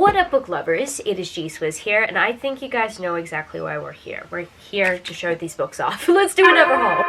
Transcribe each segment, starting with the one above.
What up, book lovers? It is G-Swizz here, and I think you guys know exactly why we're here. We're here to show these books off. Let's do another haul.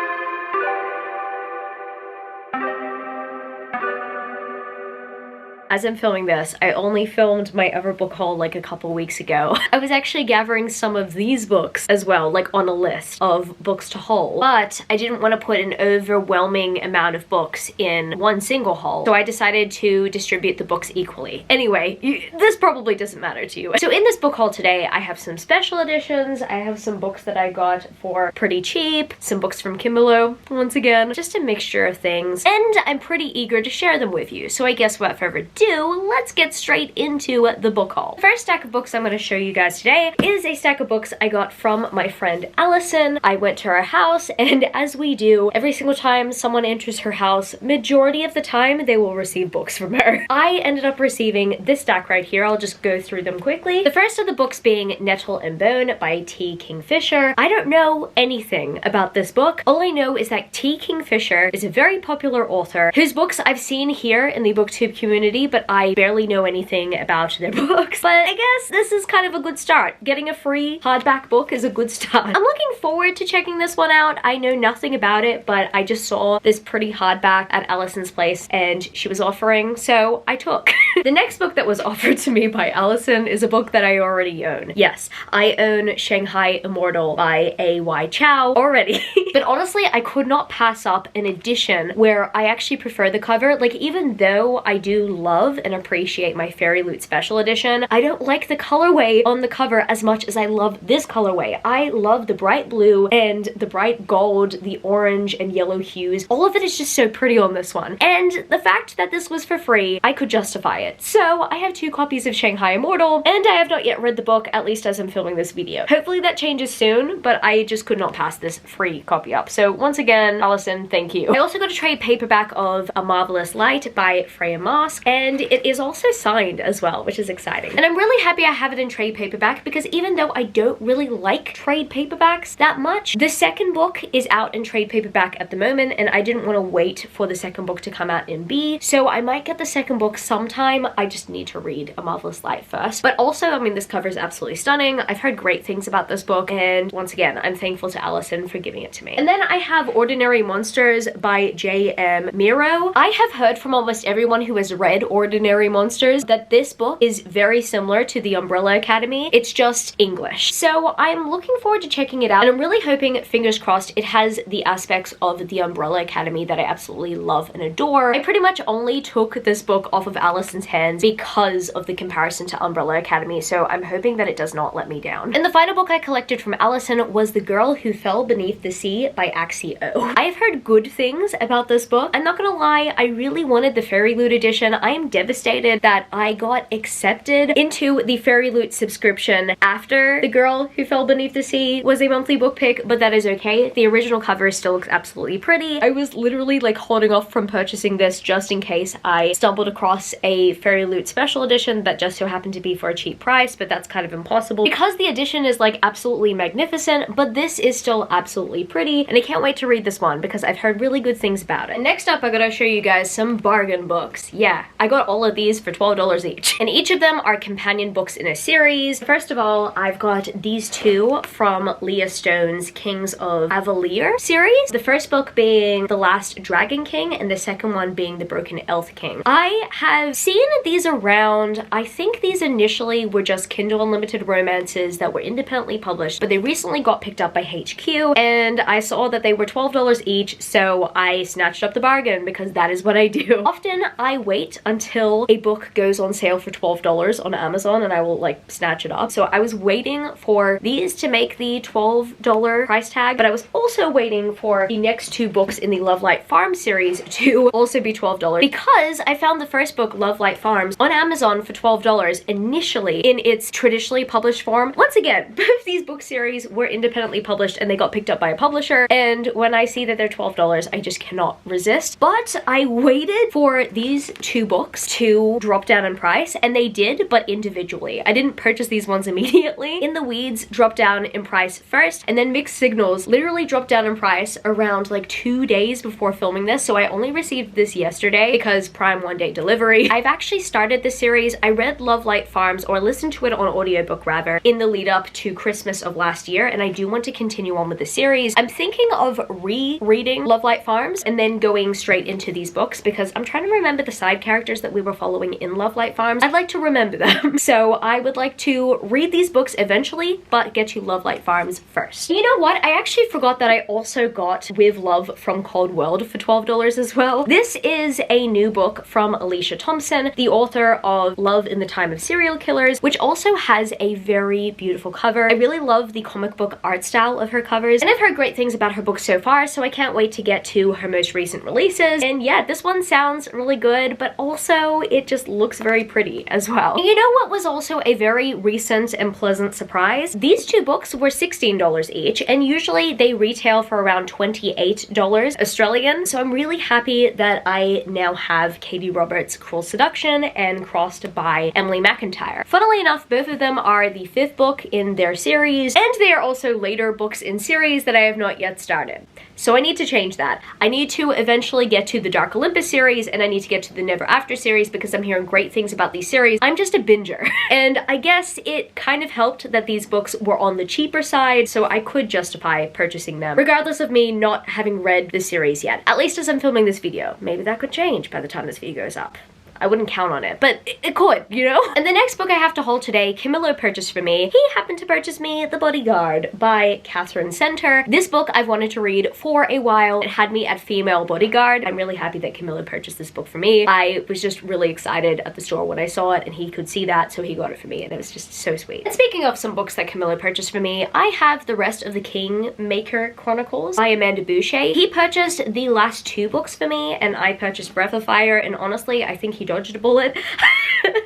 As I'm filming this, I only filmed my other book haul like a couple weeks ago. I was actually gathering some of these books as well, like on a list of books to haul, but I didn't want to put an overwhelming amount of books in one single haul, so I decided to distribute the books equally. Anyway, this probably doesn't matter to you. So in this book haul today, I have some special editions, I have some books that I got for pretty cheap, some books from Camilo, once again, just a mixture of things, and I'm pretty eager to share them with you. So I guess without further ado, let's get straight into the book haul. The first stack of books I'm going to show you guys today is a stack of books I got from my friend Allison. I went to her house, and as we do, every single time someone enters her house, majority of the time they will receive books from her. I ended up receiving this stack right here. I'll just go through them quickly. The first of the books being Nettle and Bone by T. Kingfisher. I don't know anything about this book. All I know is that T. Kingfisher is a very popular author whose books I've seen here in the booktube community, but I barely know anything about their books. But I guess this is kind of a good start. Getting a free hardback book is a good start. I'm looking forward to checking this one out. I know nothing about it, but I just saw this pretty hardback at Allison's place and she was offering, so I took. The next book that was offered to me by Allison is a book that I already own. Yes, I own Shanghai Immortal by A.Y. Chow already. But honestly, I could not pass up an edition where I actually prefer the cover. Like, even though I do love and appreciate my Fairy Loot Special Edition, I don't like the colorway on the cover as much as I love this colorway. I love the bright blue and the bright gold, the orange and yellow hues. All of it is just so pretty on this one. And the fact that this was for free, I could justify it. So I have 2 copies of Shanghai Immortal, and I have not yet read the book, at least as I'm filming this video. Hopefully that changes soon, but I just could not pass this free copy up. So once again, Allison, thank you. I also got a trade paperback of A Marvelous Light by Freya Marsk, and it is also signed as well, which is exciting. And I'm really happy I have it in trade paperback, because even though I don't really like trade paperbacks that much, the second book is out in trade paperback at the moment, and I didn't want to wait for the second book to come out in B, so I might get the second book sometime. I just need to read A Marvelous Light first. But also, I mean, this cover is absolutely stunning. I've heard great things about this book, and once again, I'm thankful to Allison for giving it to me. And then I have Ordinary Monsters by J.M. Miro. I have heard from almost everyone who has read Ordinary Monsters that this book is very similar to The Umbrella Academy. It's just English. So I'm looking forward to checking it out, and I'm really hoping, fingers crossed, it has the aspects of The Umbrella Academy that I absolutely love and adore. I pretty much only took this book off of Allison's hands because of the comparison to Umbrella Academy, so I'm hoping that it does not let me down. And the final book I collected from Allison was The Girl Who Fell Beneath the Sea by Axio. I've heard good things about this book. I'm not gonna lie, I really wanted the Fairy Loot edition. I am devastated that I got accepted into the Fairy Loot subscription after The Girl Who Fell Beneath the Sea was a monthly book pick, but that is okay. The original cover still looks absolutely pretty. I was literally like holding off from purchasing this just in case I stumbled across a Fairy Loot special edition that just so happened to be for a cheap price, but that's kind of impossible because the edition is like absolutely magnificent, but this is still absolutely pretty, and I can't wait to read this one because I've heard really good things about it. And next up, I gotta show you guys some bargain books. Yeah, I got all of these for $12 each, and each of them are companion books in a series. First of all, I've got these 2 from Leah Stone's Kings of Avalier series. The first book being The Last Dragon King, and the second one being The Broken Elf King. I have seen these around. I think these initially were just Kindle Unlimited romances that were independently published, but they recently got picked up by HQ, and I saw that they were $12 each, so I snatched up the bargain because that is what I do. Often I wait until a book goes on sale for $12 on Amazon and I will like snatch it up. So I was waiting for these to make the $12 price tag, but I was also waiting for the next 2 books in the Love Light Farm series to also be $12 because I found the first book, Love Light Farms, on Amazon for $12 initially in its traditionally published form. Once again, both these book series were independently published and they got picked up by a publisher, and when I see that they're $12, I just cannot resist. But I waited for these 2 books books to drop down in price, and they did, but individually. I didn't purchase these ones immediately. In the Weeds dropped down in price first, and then Mixed Signals literally dropped down in price around like 2 days before filming this, so I only received this yesterday because Prime one-day delivery. I've actually started this series. I read Love Light Farms, or listened to it on audiobook rather, in the lead up to Christmas of last year, and I do want to continue on with the series. I'm thinking of rereading Love Light Farms and then going straight into these books because I'm trying to remember the side characters that we were following in Love Light Farms. I'd like to remember them. So I would like to read these books eventually, but get to Love Light Farms first. You know what? I actually forgot that I also got With Love from Cold World for $12 as well. This is a new book from Alicia Thompson, the author of Love in the Time of Serial Killers, which also has a very beautiful cover. I really love the comic book art style of her covers, and I've heard great things about her books so far, so I can't wait to get to her most recent releases. And yeah, this one sounds really good, but also it just looks very pretty as well. And you know what was also a very recent and pleasant surprise? These two books were $16 each, and usually they retail for around $28 Australian, so I'm really happy that I now have Katie Roberts' Cruel Seduction and Crossed by Emily McIntyre. Funnily enough, both of them are the 5th book in their series, and they are also later books in series that I have not yet started. So I need to change that. I need to eventually get to the Dark Olympus series, and I need to get to the Never After series because I'm hearing great things about these series. I'm just a binger. And I guess it kind of helped that these books were on the cheaper side, so I could justify purchasing them, regardless of me not having read the series yet. At least as I'm filming this video. Maybe that could change by the time this video goes up. I wouldn't count on it, but it could, you know? And the next book I have to haul today, Camilo purchased for me. He happened to purchase me The Bodyguard by Catherine Center. This book I've wanted to read for a while. It had me at female bodyguard. I'm really happy that Camilo purchased this book for me. I was just really excited at the store when I saw it, and he could see that, so he got it for me, and it was just so sweet. And speaking of some books that Camilo purchased for me, I have The Rest of the Kingmaker Chronicles by Amanda Boucher. He purchased the last 2 books for me, and I purchased Breath of Fire, and honestly, I think he dodged a bullet.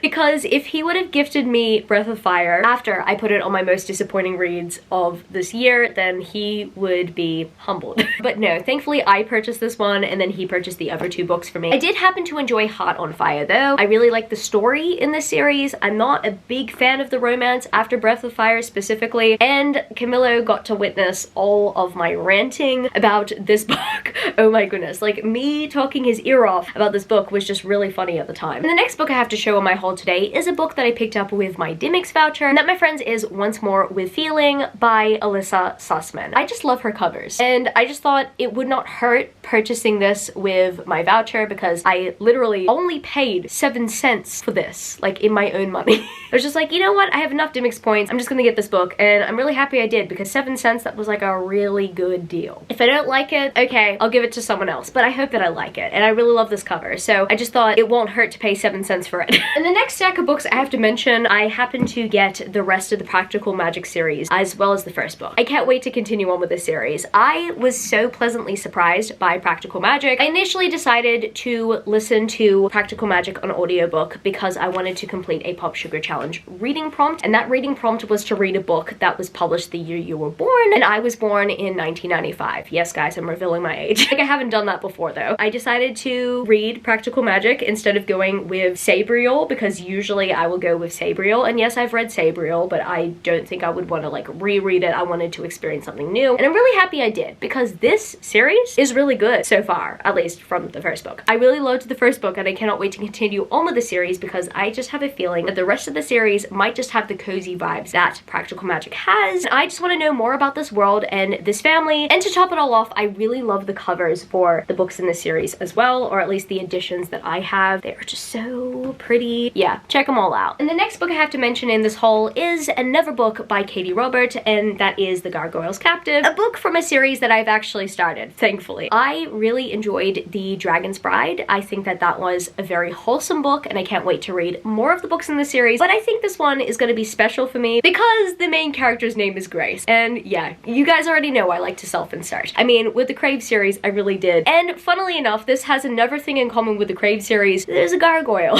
Because if he would have gifted me Breath of Fire after I put it on my most disappointing reads of this year, then he would be humbled. But no, thankfully I purchased this one, and then he purchased the other 2 books for me. I did happen to enjoy Heart on Fire though. I really like the story in this series. I'm not a big fan of the romance after Breath of Fire specifically, and Camilo got to witness all of my ranting about this book. Oh my goodness, like me talking his ear off about this book was just really funny at the time. And the next book I have to show on my haul today is a book that I picked up with my Dimmix voucher, and that, my friends, is Once More with Feeling by Alyssa Sussman. I just love her covers, and I just thought it would not hurt purchasing this with my voucher because I literally only paid 7 cents for this, like in my own money. I was just like, you know what, I have enough Dimmix points, I'm just gonna get this book, and I'm really happy I did because 7 cents, that was like a really good deal. If I don't like it, okay, I'll give it to someone else, but I hope that I like it, and I really love this cover, so I just thought it won't hurt to pay 7 cents for it. And the next stack of books I have to mention, I happen to get the rest of the Practical Magic series as well as the first book. I can't wait to continue on with this series. I was so pleasantly surprised by Practical Magic. I initially decided to listen to Practical Magic on audiobook because I wanted to complete a Pop Sugar Challenge reading prompt, and that reading prompt was to read a book that was published the year you were born, and I was born in 1995. Yes guys, I'm revealing my age. Like, I haven't done that before though. I decided to read Practical Magic instead of going with Sabriel because usually I will go with Sabriel, and yes, I've read Sabriel, but I don't think I would want to like reread it. I wanted to experience something new, and I'm really happy I did because this series is really good so far, at least from the first book. I really loved the first book, and I cannot wait to continue on with the series because I just have a feeling that the rest of the series might just have the cozy vibes that Practical Magic has. I just want to know more about this world and this family, and to top it all off, I really love the covers for the books in this series as well, or at least the editions that I have. They are just so pretty. Yeah, check them all out. And the next book I have to mention in this haul is another book by Katie Robert, and that is The Gargoyle's Captive, a book from a series that I've actually started, thankfully. I really enjoyed The Dragon's Bride. I think that that was a very wholesome book, and I can't wait to read more of the books in the series, but I think this one is going to be special for me because the main character's name is Grace. And yeah, you guys already know I like to self-insert. I mean, with the Crave series, I really did. And funnily enough, this has another thing in common with the Crave series. There's a gargoyle.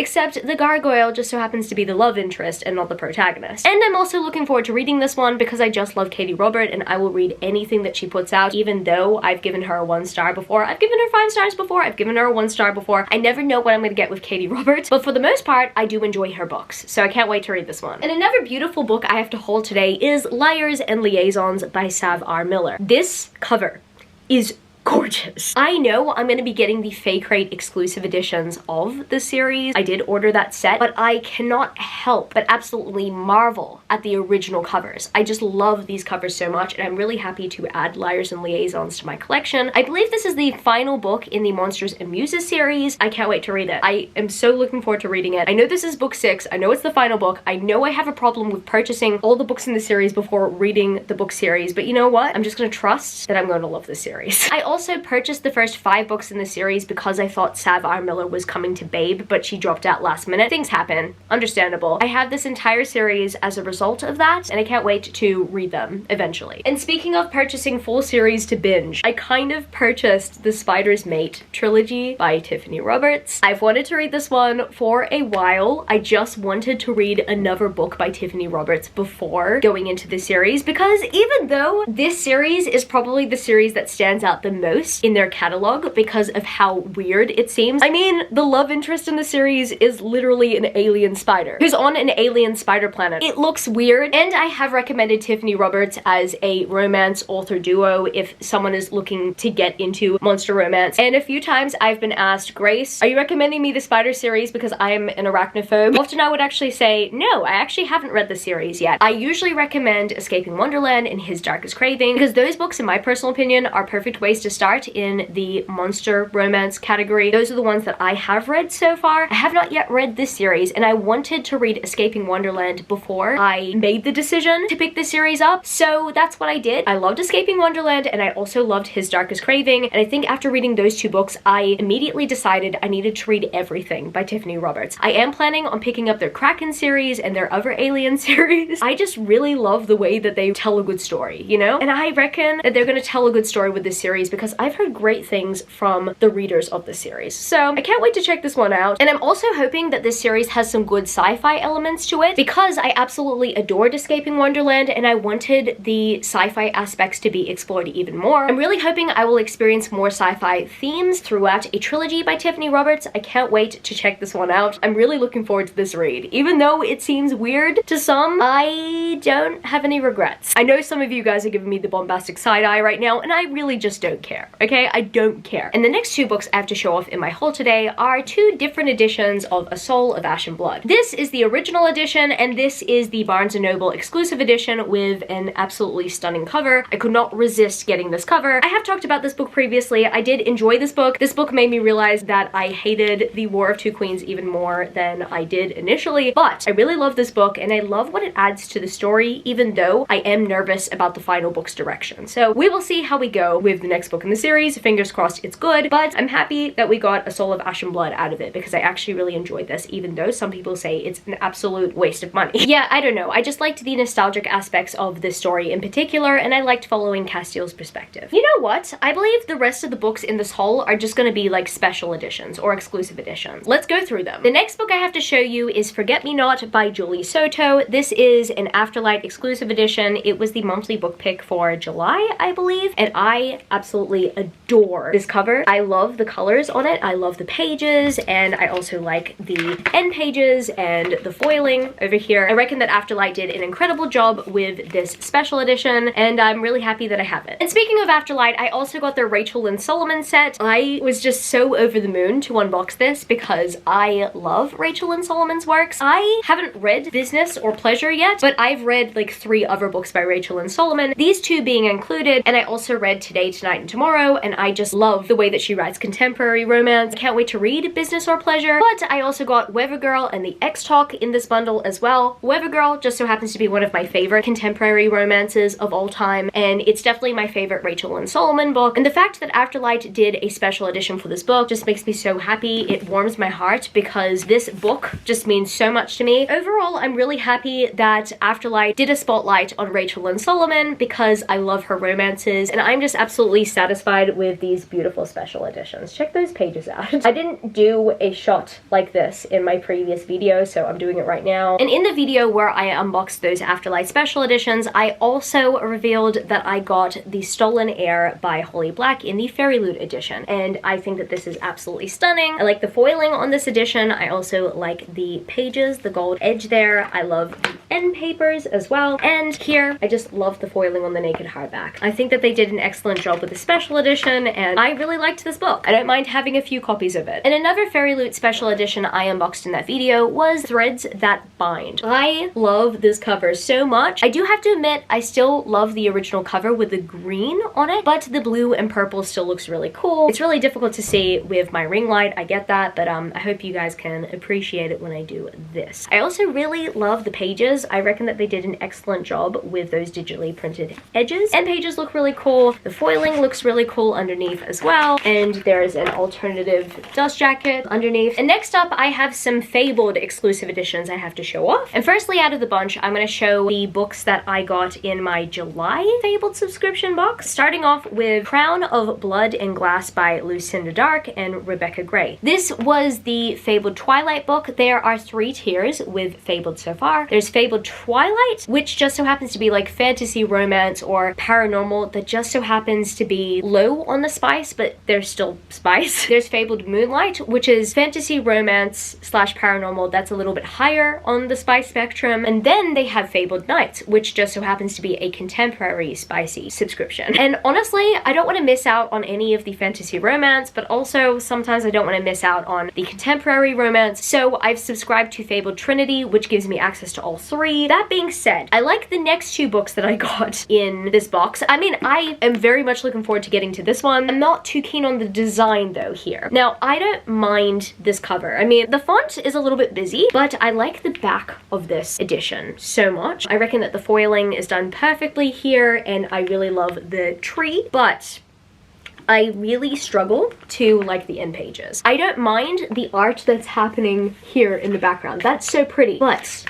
except the gargoyle just so happens to be the love interest and not the protagonist. And I'm also looking forward to reading this one because I just love Katie Robert and I will read anything that she puts out, even though I've given her a 1 star before. I've given her 5 stars before. I've given her a 1 star before. I never know what I'm going to get with Katie Robert, but for the most part, I do enjoy her books, so I can't wait to read this one. And another beautiful book I have to haul today is Liars and Liaisons by Sav R. Miller. This cover is gorgeous. I know I'm going to be getting the Fake Rate exclusive editions of the series. I did order that set, but I cannot help but absolutely marvel at the original covers. I just love these covers so much, and I'm really happy to add Liars and Liaisons to my collection. I believe this is the final book in the Monsters and Muses series. I can't wait to read it. I am so looking forward to reading it. I know this is book 6. I know it's the final book. I know I have a problem with purchasing all the books in the series before reading the book series, but you know what? I'm just going to trust that I'm going to love this series. I also purchased the first 5 books in the series because I thought Sav R. Miller was coming to Babe, but she dropped out last minute. Things happen. Understandable. I have this entire series as a result of that, and I can't wait to read them eventually. And speaking of purchasing full series to binge, I kind of purchased the Spider's Mate trilogy by Tiffany Roberts. I've wanted to read this one for a while. I just wanted to read another book by Tiffany Roberts before going into the series, because even though this series is probably the series that stands out the most in their catalog because of how weird it seems. I mean, the love interest in the series is literally an alien spider who's on an alien spider planet. It looks weird, and I have recommended Tiffany Roberts as a romance author duo if someone is looking to get into monster romance. And a few times I've been asked, Grace, are you recommending me the Spider series because I'm an arachnophobe? Often I would actually say, no, I actually haven't read the series yet. I usually recommend Escaping Wonderland and His Darkest Craving because those books, in my personal opinion, are perfect ways to start in the monster romance category. Those are the ones that I have read so far. I have not yet read this series, and I wanted to read Escaping Wonderland before I made the decision to pick this series up, so that's what I did. I loved Escaping Wonderland, and I also loved His Darkest Craving, and I think after reading those 2 books, I immediately decided I needed to read everything by Tiffany Roberts. I am planning on picking up their Kraken series and their other Alien series. I just really love the way that they tell a good story, you know? And I reckon that they're gonna tell a good story with this series because I've heard great things from the readers of the series. So I can't wait to check this one out. And I'm also hoping that this series has some good sci-fi elements to it because I absolutely adored Escaping Wonderland and I wanted the sci-fi aspects to be explored even more. I'm really hoping I will experience more sci-fi themes throughout a trilogy by Tiffany Roberts. I can't wait to check this one out. I'm really looking forward to this read. Even though it seems weird to some, I don't have any regrets. I know some of you guys are giving me the bombastic side eye right now, and I really just don't care, okay? I don't care. And the next 2 books I have to show off in my haul today are 2 different editions of A Soul of Ash and Blood. This is the original edition, and this is the Barnes & Noble exclusive edition with an absolutely stunning cover. I could not resist getting this cover. I have talked about this book previously. I did enjoy this book. This book made me realize that I hated the War of Two Queens even more than I did initially, but I really love this book, and I love what it adds to the story, even though I am nervous about the final book's direction. So we will see how we go with the next book in the series. Fingers crossed it's good, but I'm happy that we got A Soul of Ash and Blood out of it because I actually really enjoyed this, even though some people say it's an absolute waste of money. Yeah, I don't know. I just liked the nostalgic aspects of this story in particular, and I liked following Castiel's perspective. You know what? I believe the rest of the books in this haul are just gonna be like special editions or exclusive editions. Let's go through them. The next book I have to show you is Forget Me Not by Julie Soto. This is an Afterlight exclusive edition. It was the monthly book pick for July, I believe, and I absolutely adore this cover. I love the colors on it. I love the pages, and I also like the end pages and the foiling over here. I reckon that Afterlight did an incredible job with this special edition, and I'm really happy that I have it. And speaking of Afterlight, I also got the Rachel Lynn Solomon set. I was just so over the moon to unbox this because I love Rachel Lynn Solomon's works. I haven't read Business or Pleasure yet, but I've read like 3 other books by Rachel Lynn Solomon, these 2 being included, and I also read Today, Tonight, and Tomorrow, and I just love the way that she writes contemporary romance. I can't wait to read Business or Pleasure, but I also got Weather Girl and the X-Talk in this bundle as well. Weather Girl just so happens to be one of my favorite contemporary romances of all time, and it's definitely my favorite Rachel Lynn Solomon book, and the fact that Afterlight did a special edition for this book just makes me so happy. It warms my heart because this book just means so much to me. Overall, I'm really happy that Afterlight did a spotlight on Rachel Lynn Solomon because I love her romances, and I'm just absolutely satisfied satisfied with these beautiful special editions. Check those pages out. I didn't do a shot like this in my previous video, so I'm doing it right now. And in the video where I unboxed those Afterlight special editions, I also revealed that I got the Stolen Air by Holly Black in the Fairy Loot edition, and I think that this is absolutely stunning. I like the foiling on this edition. I also like the pages, the gold edge there. I love the end papers as well, and here I just love the foiling on the naked hardback. I think that they did an excellent job with the special edition, and I really liked this book. I don't mind having a few copies of it. And another Fairy Loot special edition I unboxed in that video was Threads That Bind. I love this cover so much. I do have to admit, I still love the original cover with the green on it, but the blue and purple still looks really cool. It's really difficult to see with my ring light, I get that, but I hope you guys can appreciate it when I do this. I also really love the pages. I reckon that they did an excellent job with those digitally printed edges. And pages look really cool. The foiling looks really cool underneath as well, and there's an alternative dust jacket underneath. And next up, I have some Fabled exclusive editions I have to show off. And firstly, out of the bunch, I'm going to show the books that I got in my July Fabled subscription box, starting off with Crown of Blood and Glass by Lucinda Dark and Rebecca Gray. This was the Fabled Twilight book. There are 3 tiers with Fabled so far. There's Fabled Twilight, which just so happens to be like fantasy, romance, or paranormal that just so happens to be low on the spice, but there's still spice. There's Fabled Moonlight, which is fantasy, romance, slash paranormal. That's a little bit higher on the spice spectrum. And then they have Fabled Nights, which just so happens to be a contemporary spicy subscription. And honestly, I don't want to miss out on any of the fantasy romance, but also sometimes I don't want to miss out on the contemporary romance. So I've subscribed to Fabled Trinity, which gives me access to all 3. That being said, I like the next 2 books that I got in this box. I mean, I am very much looking forward to getting to this one. I'm not too keen on the design though here. Now, I don't mind this cover. I mean, the font is a little bit busy, but I like the back of this edition so much. I reckon that the foiling is done perfectly here, and I really love the tree, but I really struggle to like the end pages. I don't mind the art that's happening here in the background. That's so pretty, but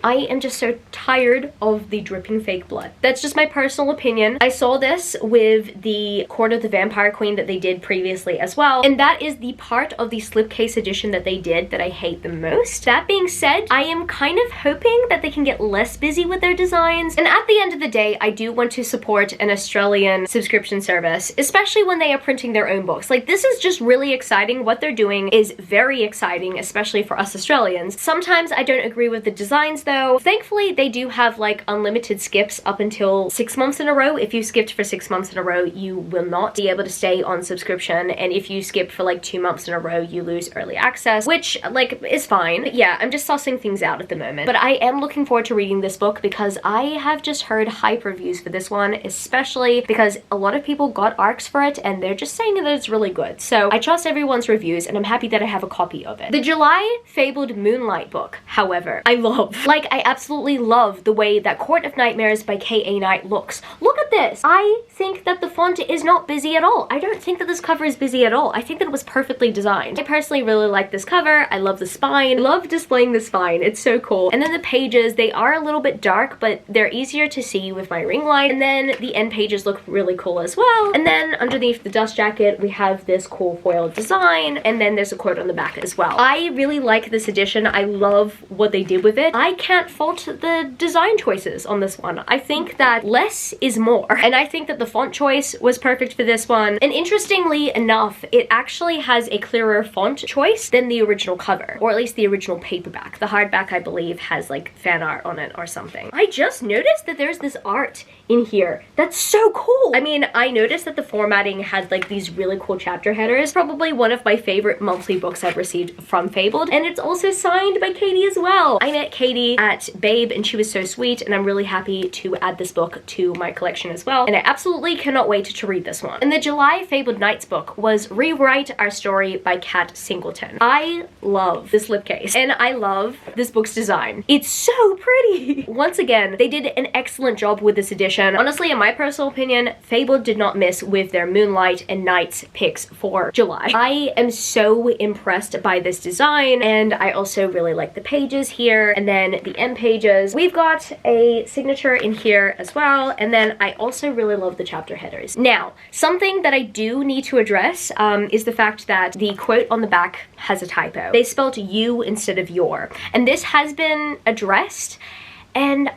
I am just so tired of the dripping fake blood. That's just my personal opinion. I saw this with the Court of the Vampire Queen that they did previously as well, and that is the part of the slipcase edition that they did that I hate the most. That being said, I am kind of hoping that they can get less busy with their designs, and at the end of the day, I do want to support an Australian subscription service, especially when they are printing their own books. Like, this is just really exciting. What they're doing is very exciting, especially for us Australians. Sometimes I don't agree with the designs though. Thankfully, they do have like unlimited skips up until 6 months in a row. If you skipped for 6 months in a row, you will not be able to stay on subscription. And if you skip for like 2 months in a row, you lose early access, which like is fine. Yeah, I'm just sussing things out at the moment. But I am looking forward to reading this book because I have just heard hype reviews for this one, especially because a lot of people got ARCs for it and they're just saying that it's really good. So I trust everyone's reviews and I'm happy that I have a copy of it. The July Fabled Moonlight book, however, I love. Like, I absolutely love the way that Court of Nightmares by K.A. Knight looks. Look at this. I think that the font is not busy at all. I don't think that this cover is busy at all. I think that it was perfectly designed. I personally really like this cover. I love the spine. I love displaying the spine. It's so cool. And then the pages, they are a little bit dark, but they're easier to see with my ring light. And then the end pages look really cool as well. And then underneath the dust jacket, we have this cool foil design. And then there's a quote on the back as well. I really like this edition. I love what they did with it. I can't fault the design choices on this one. I think that less is more, and I think that the font choice was perfect for this one. And interestingly enough, it actually has a clearer font choice than the original cover, or at least the original paperback. The hardback, I believe, has like fan art on it or something. I just noticed that there's this art in here that's so cool. I mean, I noticed that the formatting had like these really cool chapter headers. Probably one of my favorite monthly books I've received from Fabled, and it's also signed by Katie as well. I met Katie at Babe and she was so sweet, and I'm really happy to add this book to my collection as well, and I absolutely cannot wait to read this one. And the July Fabled Nights book was Rewrite Our Story by Kat Singleton. I love the slipcase and I love this book's design. It's so pretty. Once again, they did an excellent job with this edition. Honestly, in my personal opinion, Fabled did not miss with their Moonlight and Nights picks for July. I am so impressed by this design, and I also really like the pages here, and then the end pages. We We've got a signature in here as well, and then I also really love the chapter headers. Now, something that I do need to address is the fact that the quote on the back has a typo. They spelled you instead of your, and this has been addressed, and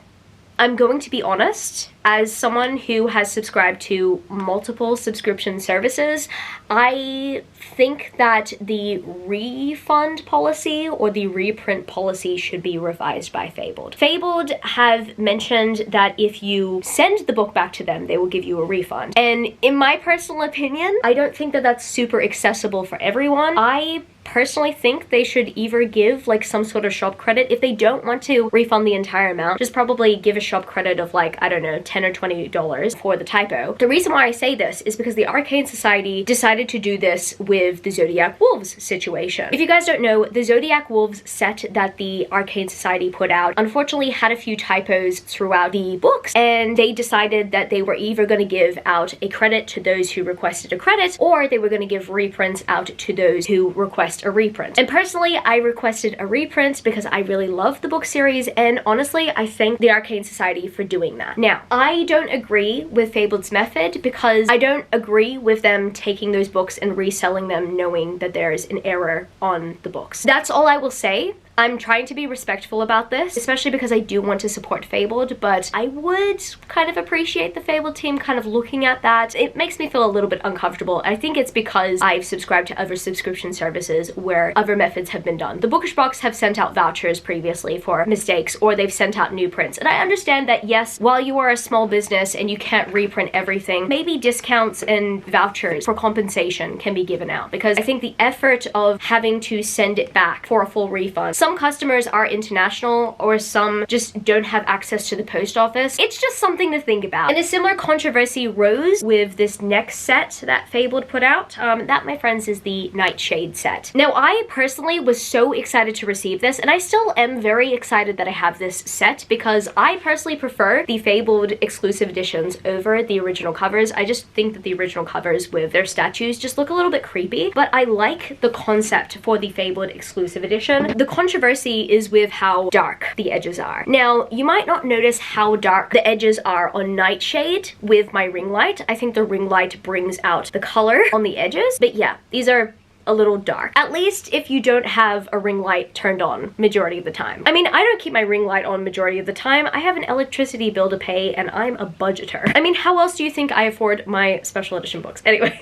I'm going to be honest, as someone who has subscribed to multiple subscription services, I think that the refund policy or the reprint policy should be revised by Fabled. Fabled have mentioned that if you send the book back to them, they will give you a refund. And in my personal opinion, I don't think that that's super accessible for everyone. I personally think they should either give like some sort of shop credit. If they don't want to refund the entire amount, just probably give a shop credit of like, I don't know, $10 or $20 for the typo. The reason why I say this is because the Arcane Society decided to do this with the Zodiac Wolves situation. If you guys don't know, the Zodiac Wolves set that the Arcane Society put out unfortunately had a few typos throughout the books, and they decided that they were either going to give out a credit to those who requested a credit, or they were going to give reprints out to those who request a reprint. And personally, I requested a reprint because I really love the book series, and honestly, I thank the Arcane Society for doing that. Now, I don't agree with Fabled's method because I don't agree with them taking those books and reselling them knowing that there's an error on the books. That's all I will say. I'm trying to be respectful about this, especially because I do want to support Fabled, but I would kind of appreciate the Fabled team kind of looking at that. It makes me feel a little bit uncomfortable. I think it's because I've subscribed to other subscription services where other methods have been done. The Bookish Box have sent out vouchers previously for mistakes, or they've sent out new prints. And I understand that, yes, while you are a small business and you can't reprint everything, maybe discounts and vouchers for compensation can be given out, because I think the effort of having to send it back for a full refund, some customers are international or some just don't have access to the post office. It's just something to think about. And a similar controversy rose with this next set that Fabled put out. That, my friends, is the Nightshade set. Now, I personally was so excited to receive this, and I still am very excited that I have this set because I personally prefer the Fabled exclusive editions over the original covers. I just think that the original covers with their statues just look a little bit creepy, but I like the concept for the Fabled exclusive edition. The controversy is with how dark the edges are. Now, you might not notice how dark the edges are on Nightshade with my ring light. I think the ring light brings out the color on the edges, but yeah, these are a little dark. At least if you don't have a ring light turned on majority of the time. I mean, I don't keep my ring light on majority of the time. I have an electricity bill to pay and I'm a budgeter. I mean, how else do you think I afford my special edition books? Anyway,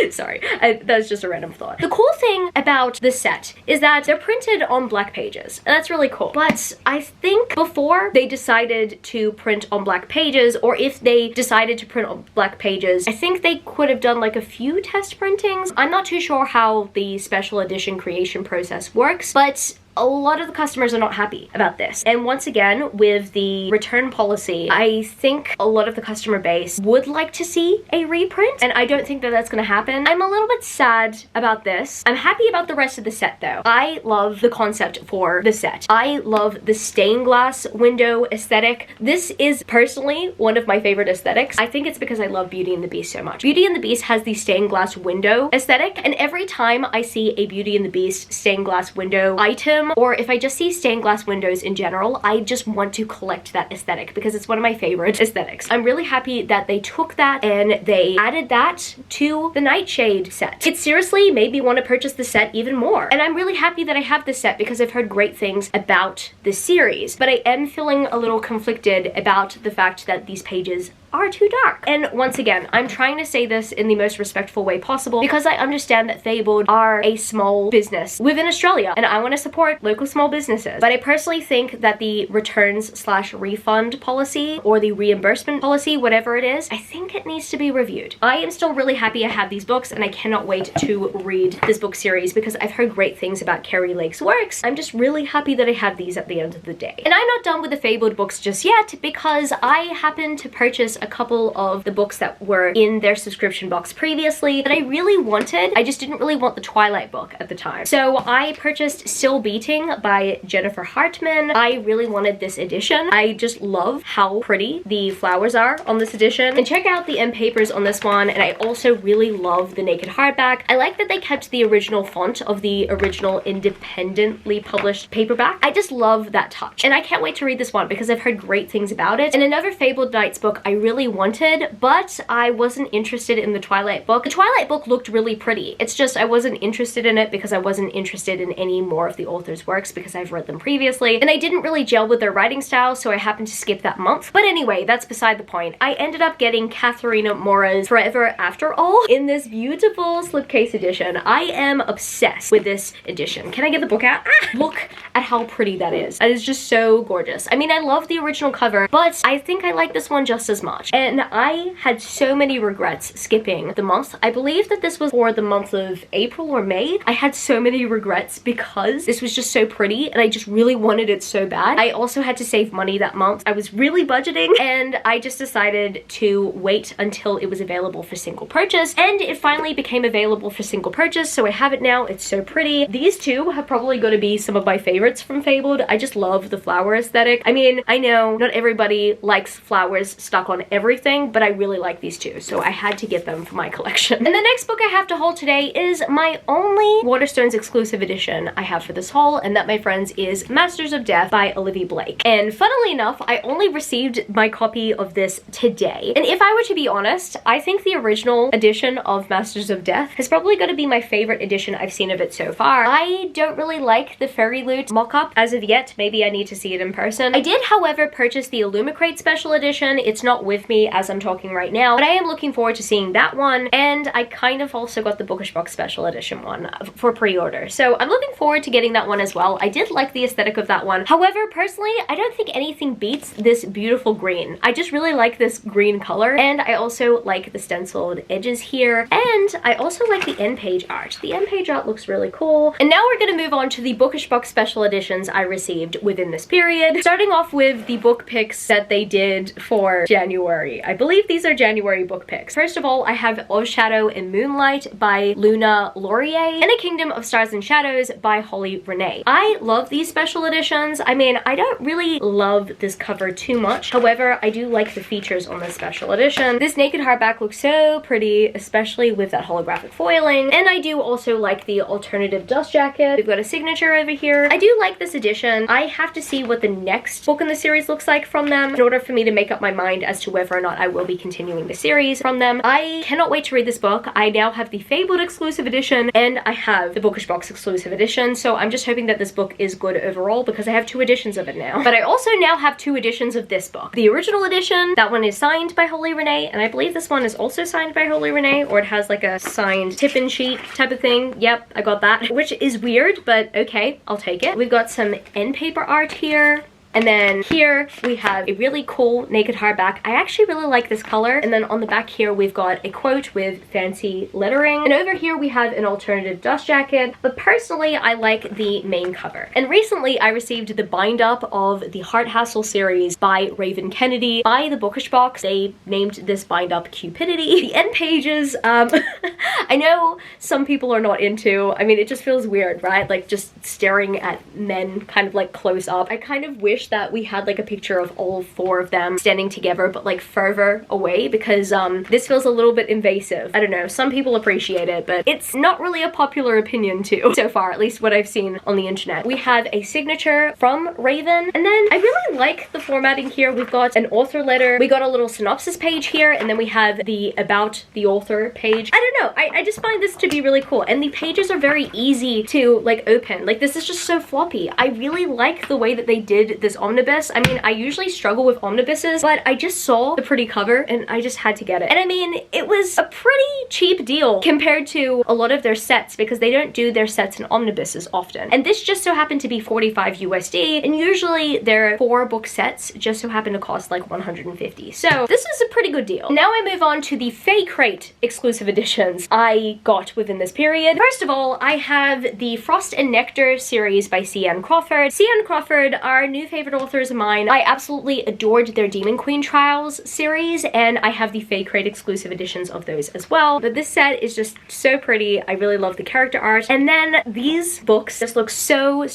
sorry, that's just a random thought. The cool thing about this set is that they're printed on black pages, and that's really cool. But I think before they decided to print on black pages, or if they decided to print on black pages, I think they could have done like a few test printings. I'm not too sure how the special edition creation process works, but a lot of the customers are not happy about this. And once again, with the return policy, I think a lot of the customer base would like to see a reprint, and I don't think that that's gonna happen. I'm a little bit sad about this. I'm happy about the rest of the set though. I love the concept for the set. I love the stained glass window aesthetic. This is personally one of my favorite aesthetics. I think it's because I love Beauty and the Beast so much. Beauty and the Beast has the stained glass window aesthetic, and every time I see a Beauty and the Beast stained glass window item, or if I just see stained glass windows in general, I just want to collect that aesthetic because it's one of my favorite aesthetics. I'm really happy that they took that and they added that to the Nightshade set. It seriously made me want to purchase the set even more. And I'm really happy that I have this set because I've heard great things about this series, but I am feeling a little conflicted about the fact that these pages are too dark. And once again, I'm trying to say this in the most respectful way possible because I understand that Fabled are a small business within Australia and I want to support local small businesses. But I personally think that the returns/refund policy or the reimbursement policy, whatever it is, I think it needs to be reviewed. I am still really happy I have these books and I cannot wait to read this book series because I've heard great things about Carrie Lake's works. I'm just really happy that I have these at the end of the day. And I'm not done with the Fabled books just yet because I happened to purchase purchase a couple of the books that were in their subscription box previously that I really wanted. I just didn't really want the Twilight book at the time. So I purchased Still Beating by Jennifer Hartman. I really wanted this edition. I just love how pretty the flowers are on this edition. And check out the end papers on this one. And I also really love the naked hardback. I like that they kept the original font of the original independently published paperback. I just love that touch. And I can't wait to read this one because I've heard great things about it. And another Fabled Knights book I really wanted, but I wasn't interested in the Twilight book. The Twilight book looked really pretty. It's just I wasn't interested in it because I wasn't interested in any more of the author's works because I've read them previously. And I didn't really gel with their writing style, so I happened to skip that month. But anyway, that's beside the point. I ended up getting Katharina Mora's Forever After All in this beautiful slipcase edition. I am obsessed with this edition. Can I get the book out? Ah! Look at how pretty that is. It is just so gorgeous. I mean, I love the original cover, but I think I like this one just as much. And I had so many regrets skipping the month. I believe that this was for the month of April or May. I had so many regrets because this was just so pretty and I just really wanted it so bad. I also had to save money that month. I was really budgeting and I just decided to wait until it was available for single purchase, and it finally became available for single purchase, so I have it now. It's so pretty. These two have probably got to be some of my favorites from Fabled. I just love the flower aesthetic. I mean, I know not everybody likes flowers stuck on everything, but I really like these two, so I had to get them for my collection. And the next book I have to haul today is my only Waterstones exclusive edition I have for this haul, and that, my friends, is Masters of Death by Olivia Blake. And funnily enough, I only received my copy of this today. And if I were to be honest, I think the original edition of Masters of Death has probably got to be my favorite edition I've seen of it so far. I don't really like the Fairy Loot mock-up as of yet. Maybe I need to see it in person. I did, however, purchase the Illumicrate special edition. It's not with me as I'm talking right now, but I am looking forward to seeing that one. And I kind of also got the Bookish Box special edition one for pre-order. So I'm looking forward to getting that one as well. I did like the aesthetic of that one. However, personally, I don't think anything beats this beautiful green. I just really like this green color, and I also like the stenciled edges here, and I also like the end page art. The end page art looks really cool. And now we're going to move on to the Bookish Box special editions I received within this period, starting off with the book picks that they did for January. I believe these are January book picks. First of all, I have Of Shadow and Moonlight by Luna Laurier and A Kingdom of Stars and Shadows by Holly Renee. I love these special editions. I mean, I don't really love this cover too much. However, I do like the features on this special edition. This naked hardback looks so pretty, especially with that holographic foiling. And I do also like the alternative dust jacket. We've got a signature over here. I do like this edition. I have to see what the next book in the series looks like from them in order for me to make up my mind as to whether or not I will be continuing the series from them. I cannot wait to read this book. I now have the Fabled exclusive edition and I have the Bookish Box exclusive edition, so I'm just hoping that this book is good overall because I have 2 editions of it now. But I also now have 2 editions of this book. The original edition, that one is signed by Holly Renee, and I believe this one is also signed by Holly Renee, or it has like a signed tip-in sheet type of thing. Yep, I got that, which is weird, but okay, I'll take it. We've got some end paper art here. And then here we have a really cool naked hardback. I actually really like this color. And then on the back here, we've got a quote with fancy lettering. And over here we have an alternative dust jacket. But personally, I like the main cover. And recently I received the bind up of the Heart Hassle series by Raven Kennedy by the Bookish Box. They named this bind up Cupidity. The end pages, I know some people are not into. I mean, it just feels weird, right? Like just staring at men kind of like close up. I kind of wish that we had like a picture of all 4 of them standing together but like further away, because this feels a little bit invasive. I don't know, some people appreciate it, but it's not really a popular opinion too, so far, at least what I've seen on the internet. We have a signature from Raven, and then I really like the formatting here. We've got an author letter, we got a little synopsis page here, and then we have the about the author page. I don't know, I just find this to be really cool, and the pages are very easy to like open. Like this is just so floppy. I really like the way that they did this omnibus. I mean, I usually struggle with omnibuses, but I just saw the pretty cover and I just had to get it. And I mean, it was a pretty cheap deal compared to a lot of their sets, because they don't do their sets in omnibuses often. And this just so happened to be 45 USD, and usually their 4 book sets just so happen to cost like 150. So this is a pretty good deal. Now I move on to the Fae Crate exclusive editions I got within this period. First of all, I have the Frost and Nectar series by C.N. Crawford. C.N. Crawford, our new favorite favorite authors of mine. I absolutely adored their Demon Queen Trials series, and I have the Fake Crate exclusive editions of those as well. But this set is just so pretty. I really love the character art. And then these books just look so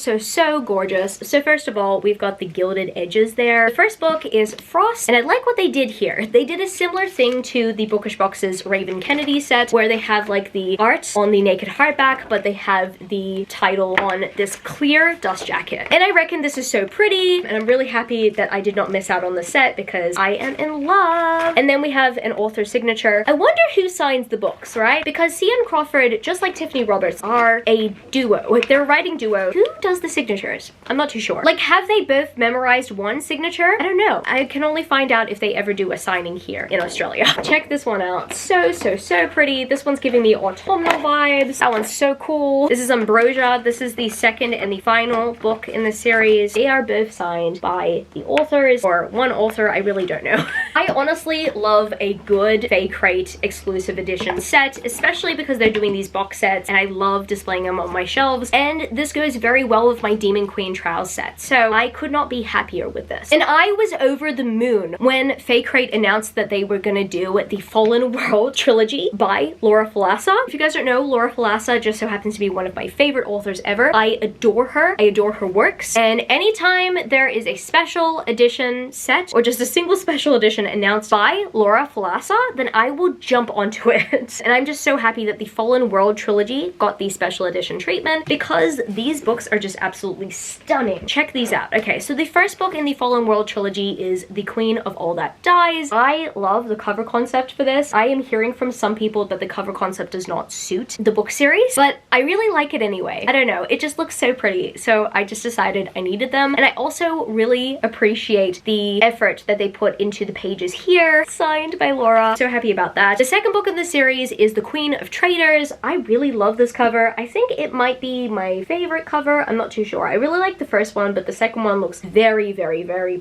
gorgeous. So first of all, we've got the gilded edges there. The first book is Frost, and I like what they did here. They did a similar thing to the Bookish Box's Raven Kennedy set, where they have like the art on the naked hardback, but they have the title on this clear dust jacket. And I reckon this is so pretty, and I'm really happy that I did not miss out on the set because I am in love. And then we have an author signature. I wonder who signs the books, right? Because C.N. Crawford, just like Tiffany Roberts, are a duo. They're a writing duo. Who does the signatures? I'm not too sure. Like, have they both memorized one signature? I don't know. I can only find out if they ever do a signing here in Australia. Check this one out. So pretty. This one's giving me autumnal vibes. That one's so cool. This is Ambrosia. This is the second and the final book in the series. They are both signed by the authors, or one author, I really don't know. I honestly love a good Fake Crate exclusive edition set, especially because they're doing these box sets, and I love displaying them on my shelves, and this goes very well with my Demon Queen Trials set, so I could not be happier with this. And I was over the moon when Fake Crate announced that they were gonna do the Fallen World trilogy by Laura Falasa. If you guys don't know, Laura Falasa just so happens to be one of my favorite authors ever. I adore her. I adore her works, and anytime there is a special edition set or just a single special edition announced by Laura Falasa, then I will jump onto it. And I'm just so happy that the Fallen World trilogy got the special edition treatment because these books are just absolutely stunning. Check these out. Okay, so the first book in the Fallen World trilogy is The Queen of All That Dies. I love the cover concept for this. I am hearing from some people that the cover concept does not suit the book series, but I really like it anyway. I don't know, it just looks so pretty, so I just decided I needed them. And I also really appreciate the effort that they put into the pages here, signed by Laura. So happy about that. The second book in the series is The Queen of Traitors. I really love this cover. I think it might be my favorite cover. I'm not too sure. I really like the first one, but the second one looks very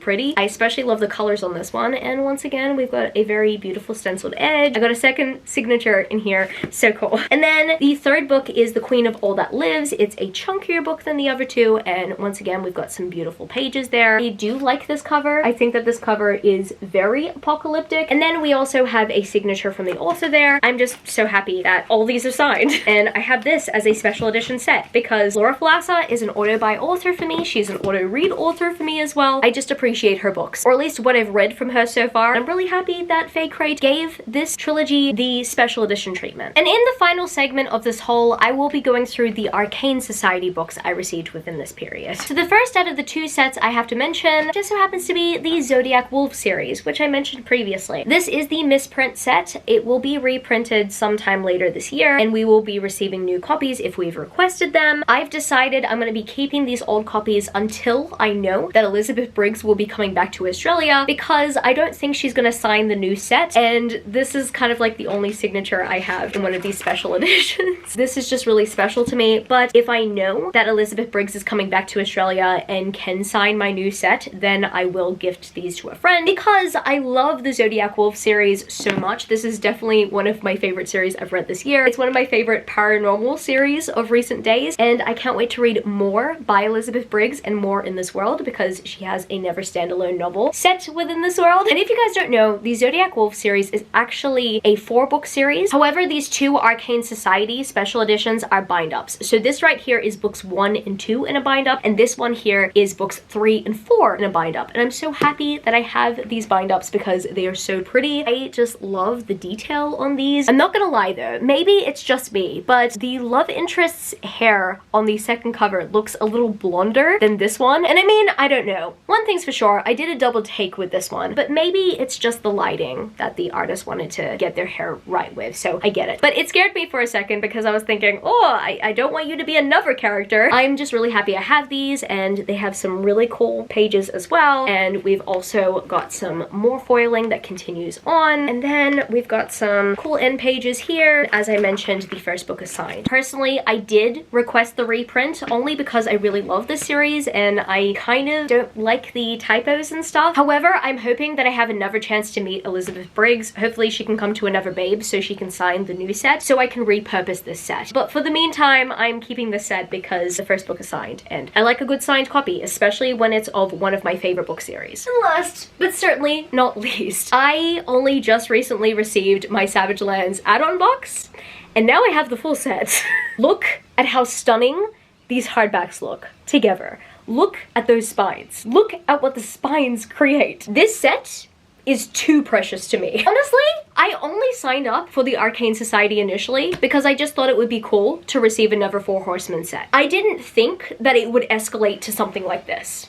pretty. I especially love the colors on this one, and once again, we've got a very beautiful stenciled edge. I got a second signature in here. So cool. And then the third book is The Queen of All That Lives. It's a chunkier book than the other two, and once again, we've got some beautiful pages there. I do like this cover. I think that this cover is very apocalyptic. And then we also have a signature from the author there. I'm just so happy that all these are signed. And I have this as a special edition set because Laura Falasa is an auto-buy author for me. She's an auto-read author for me as well. I just appreciate her books, or at least what I've read from her so far. I'm really happy that Fake Crate gave this trilogy the special edition treatment. And in the final segment of this haul, I will be going through the Arcane Society books I received within this period. So the first out of the two sets I have to mention just so happens to be the Zodiac Wolf series, which I mentioned previously. This is the misprint set. It will be reprinted sometime later this year, and we will be receiving new copies if we've requested them. I've decided I'm going to be keeping these old copies until I know that Elizabeth Briggs will be coming back to Australia, because I don't think she's going to sign the new set, and this is kind of like the only signature I have in one of these special editions. This is just really special to me, but if I know that Elizabeth Briggs is coming back to Australia and can sign my new set, then I will gift these to a friend, because I love the Zodiac Wolf series so much. This is definitely one of my favorite series I've read this year. It's one of my favorite paranormal series of recent days, and I can't wait to read more by Elizabeth Briggs and more in this world, because she has a Never Standalone novel set within this world. And if you guys don't know, the Zodiac Wolf series is actually a 4-book series. However, these two Arcane Society special editions are bind-ups. So this right here is books 1 and 2 in a bind-up, and this one here is books 3 and 4 in a bind-up. And I'm so happy that I have these bind-ups because they are so pretty. I just love the detail on these. I'm not gonna lie though, maybe it's just me, but the love interest's hair on the second cover looks a little blonder than this one. And I mean, I don't know. One thing's for sure, I did a double take with this one, but maybe it's just the lighting that the artist wanted to get their hair right with, so I get it. But it scared me for a second because I was thinking, oh, I don't want you to be another character. I'm just really happy I have these, and they have some really cool pages as well. And we've also got some more more foiling that continues on. And then we've got some cool end pages here. As I mentioned, the first book is signed. Personally, I did request the reprint only because I really love this series and I kind of don't like the typos and stuff. However, I'm hoping that I have another chance to meet Elizabeth Briggs. Hopefully she can come to Another Babe so she can sign the new set so I can repurpose this set. But for the meantime, I'm keeping this set because the first book is signed and I like a good signed copy, especially when it's of one of my favorite book series. And last, but certainly not least, I only just recently received my Savage Lands add-on box and now I have the full set. Look at how stunning these hardbacks look together. Look at those spines. Look at what the spines create. This set is too precious to me. Honestly, I only signed up for the Arcane Society initially because I just thought it would be cool to receive another Four Horsemen set. I didn't think that it would escalate to something like this,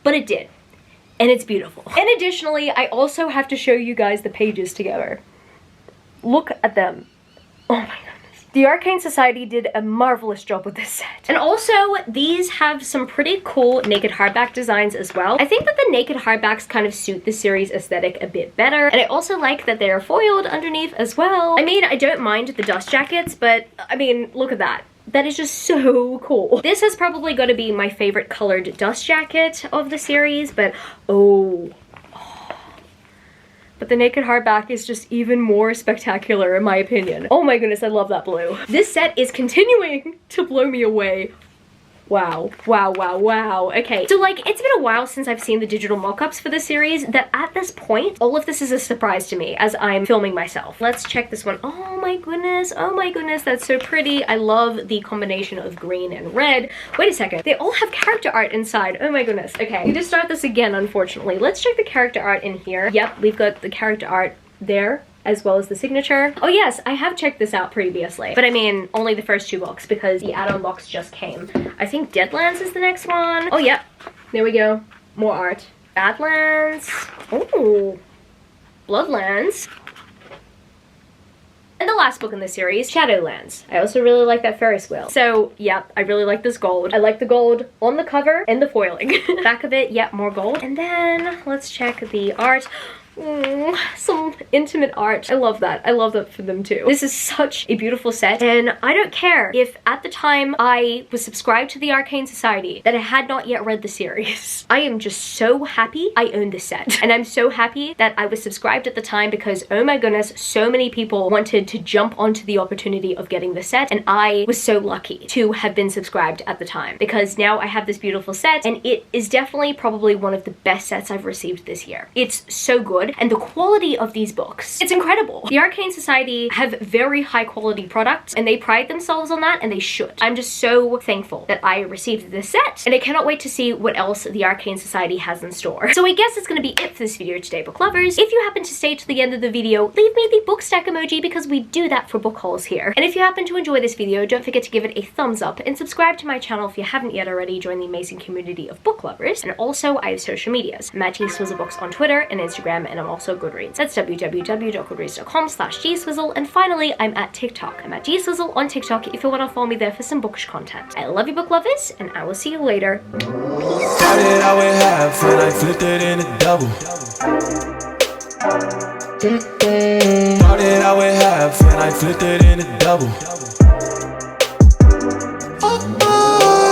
but it did, and it's beautiful. And additionally, I also have to show you guys the pages together. Look at them. Oh my god. The Arcane Society did a marvelous job with this set. And also, these have some pretty cool naked hardback designs as well. I think that the naked hardbacks kind of suit the series aesthetic a bit better. And I also like that they're foiled underneath as well. I mean, I don't mind the dust jackets, but I mean, look at that. That is just so cool. This has probably got to be my favorite colored dust jacket of the series, but but the naked hardback is just even more spectacular in my opinion. Oh my goodness, I love that blue. This set is continuing to blow me away. Wow, wow, wow, wow. Okay, so like, it's been a while since I've seen the digital mock-ups for this series that at this point, all of this is a surprise to me as I'm filming myself. Let's check this one. Oh my goodness, that's so pretty. I love the combination of green and red. Wait a second, they all have character art inside. Oh my goodness. Okay, I need to start this again, unfortunately. Let's check the character art in here. Yep, we've got the character art there, as well as the signature. Oh yes, I have checked this out previously, but I mean only the first two books because the add-on box just came. I think Deadlands is the next one. Oh yep, there we go. More art. Badlands. Oh, Bloodlands. And the last book in the series, Shadowlands. I also really like that Ferris wheel. So yeah, I really like this gold. I like the gold on the cover and the foiling. Back of it, yeah, more gold. And then let's check the art. Some intimate art. I love that. I love that for them too. This is such a beautiful set, and I don't care if at the time I was subscribed to the Arcane Society that I had not yet read the series. I am just so happy I own this set, and I'm so happy that I was subscribed at the time because oh my goodness, so many people wanted to jump onto the opportunity of getting the set, and I was so lucky to have been subscribed at the time because now I have this beautiful set, and it is definitely probably one of the best sets I've received this year. It's so good. And the quality of these books, it's incredible. The Arcane Society have very high quality products and they pride themselves on that, and they should. I'm just so thankful that I received this set, and I cannot wait to see what else the Arcane Society has in store. So I guess it's gonna be it for this video today, book lovers. If you happen to stay to the end of the video, leave me the book stack emoji because we do that for book hauls here. And if you happen to enjoy this video, don't forget to give it a thumbs up and subscribe to my channel if you haven't yet already. Join the amazing community of book lovers. And also, I have social medias. I'm at GSwizzleBooks on Twitter and Instagram, and I'm also Goodreads. That's www.goodreads.com/gswizzle. And finally, I'm at TikTok. I'm at gswizzle on TikTok if you want to follow me there for some bookish content. I love you, book lovers, and I will see you later. Started out with half and I flipped it into double. Started out with half and I flipped it into double.